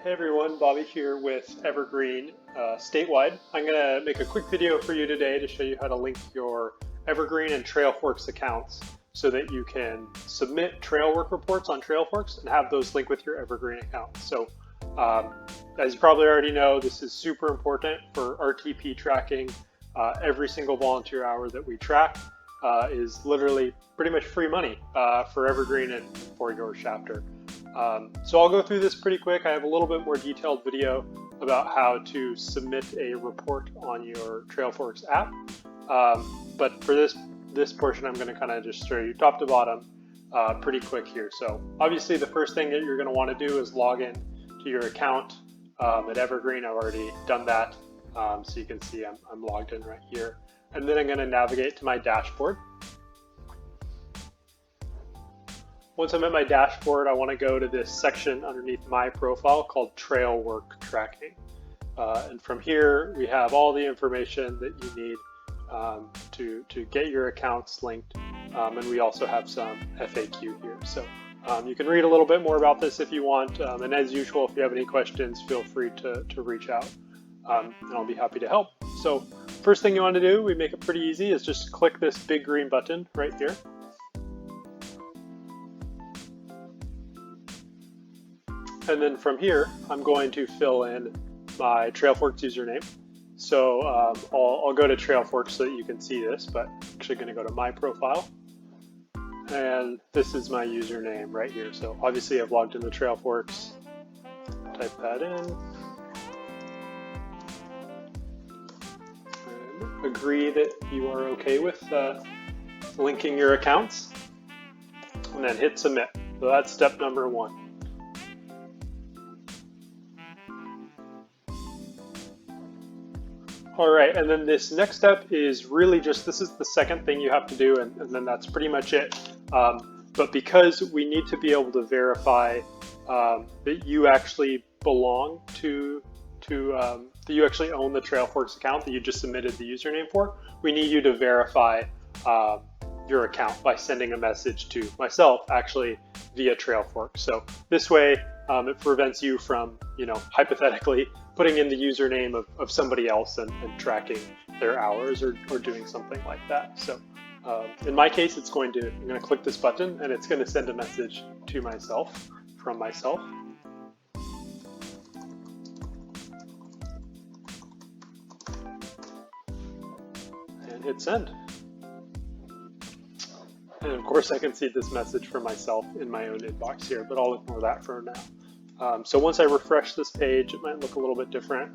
Hey everyone, Bobby here with Evergreen statewide. I'm going to make a quick video for you today to show you how to link your Evergreen and Trailforks accounts so that you can submit trail work reports on Trailforks and have those link with your Evergreen account. So as you probably already know, this is super important for RTP tracking. Every single volunteer hour that we track is literally pretty much free money for Evergreen and for your chapter. So I'll go through this pretty quick. I have a little bit more detailed video about how to submit a report on your Trailforks app. But for this portion, I'm going to kind of just show you top to bottom pretty quick here. So obviously the first thing that you're going to want to do is log in to your account at Evergreen. I've already done that. So you can see I'm logged in right here. And then I'm going to navigate to my dashboard. Once I'm at my dashboard, I want to go to this section underneath my profile called Trail Work Tracking. And from here, we have all the information that you need to get your accounts linked. And we also have some FAQ here. So you can read a little bit more about this if you want. And as usual, if you have any questions, feel free to reach out. And I'll be happy to help. So first thing you want to do, we make it pretty easy, is just click this big green button right here. And then from here, I'm going to fill in my Trailforks username. So I'll go to Trailforks so that you can see this, but I'm actually going to go to my profile. And this is my username right here. So obviously I've logged into Trailforks. Type that in. And agree that you are okay with linking your accounts. And then hit submit. So that's step number one. All right, and then this next step is really just, this is the second thing you have to do, and then that's pretty much it. But because we need to be able to verify that you actually belong that you actually own the Trailforks account that you just submitted the username for, we need you to verify your account by sending a message to myself, actually via Trailforks. So this way, it prevents you from, hypothetically putting in the username of somebody else and tracking their hours or doing something like that. So in my case, I'm going to click this button and it's going to send a message to myself from myself. And hit send. And of course I can see this message from myself in my own inbox here, but I'll ignore that for now. So once I refresh this page, it might look a little bit different.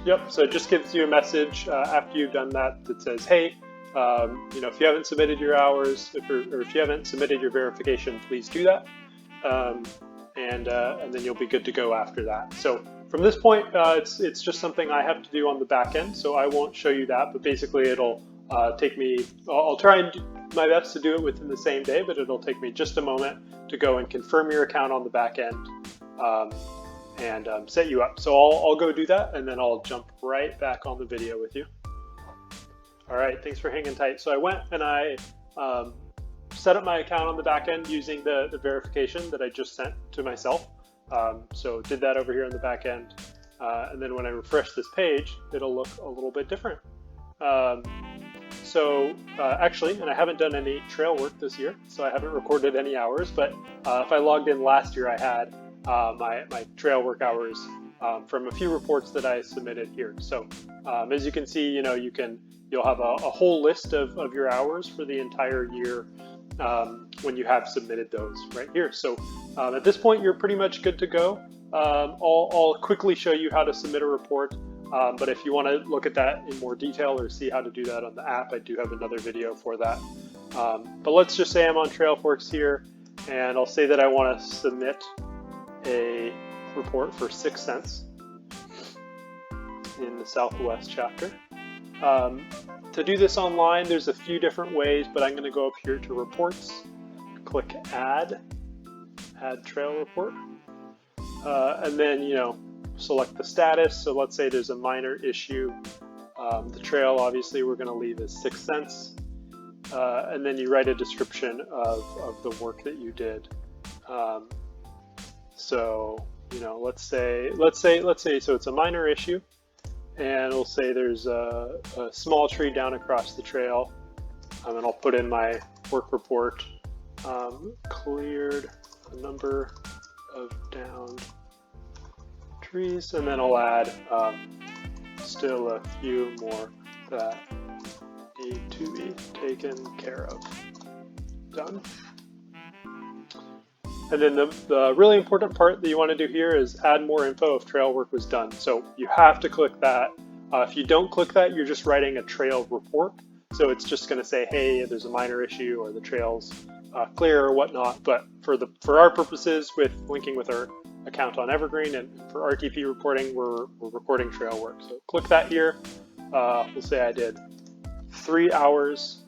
Yep, so it just gives you a message after you've done that that says, hey, if you haven't submitted your hours, or if you haven't submitted your verification, please do that. And then you'll be good to go after that. So from this point, it's just something I have to do on the back end, so I won't show you that, but basically it'll take me, I'll try and do my best to do it within the same day, but it'll take me just a moment to go and confirm your account on the back end and set you up. So I'll go do that, and then I'll jump right back on the video with you. All right, thanks for hanging tight. So I went and I set up my account on the back end using the verification that I just sent to myself. So did that over here on the back end. And then when I refresh this page, it'll look a little bit different. Actually, and I haven't done any trail work this year, so I haven't recorded any hours, but if I logged in last year, I had my trail work hours from a few reports that I submitted here. So as you can see, you'll have a whole list of your hours for the entire year when you have submitted those right here. So at this point, you're pretty much good to go. I'll quickly show you how to submit a report, but if you want to look at that in more detail or see how to do that on the app, I do have another video for that. But let's just say I'm on Trailforks here, and I'll say that I want to submit a report for 6 cents in the Southwest chapter. To do this online, there's a few different ways, but I'm going to go up here to reports, click add trail report, and then, select the status. So let's say there's a minor issue The trail, obviously, we're going to leave as 6 cents. And then you write a description of the work that you did. So, let's say, so it's a minor issue, and we'll say there's a small tree down across the trail, and I'll put in my work report, cleared a number of downed trees, and then I'll add still a few more that need to be taken care of. Done. And then the really important part that you want to do here is add more info if trail work was done. So you have to click that. If you don't click that, you're just writing a trail report. So it's just going to say, hey, there's a minor issue, or the trail's clear or whatnot. But for our purposes, with linking with our account on Evergreen and for RTP reporting, we're recording trail work. So click that here. We'll say I did 3 hours.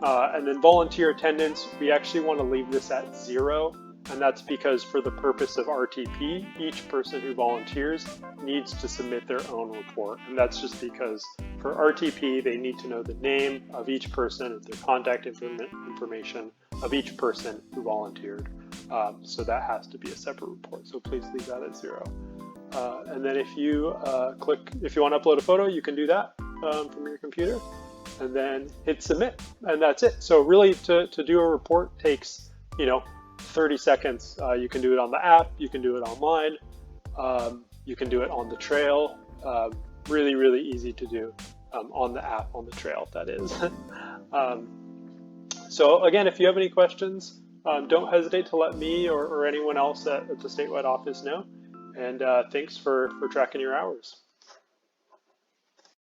And then volunteer attendance, we actually want to leave this at 0. And that's because for the purpose of RTP, each person who volunteers needs to submit their own report. And that's just because for RTP, they need to know the name of each person and their contact information of each person who volunteered. So that has to be a separate report. So please leave that at 0. And then if you want to upload a photo, you can do that from your computer, and then hit submit, and that's it. So really to do a report takes, 30 seconds. You can do it on the app, you can do it online, you can do it on the trail. Really, really easy to do on the app, on the trail, that is. So again, if you have any questions, don't hesitate to let me or anyone else at the statewide office know. And thanks for tracking your hours.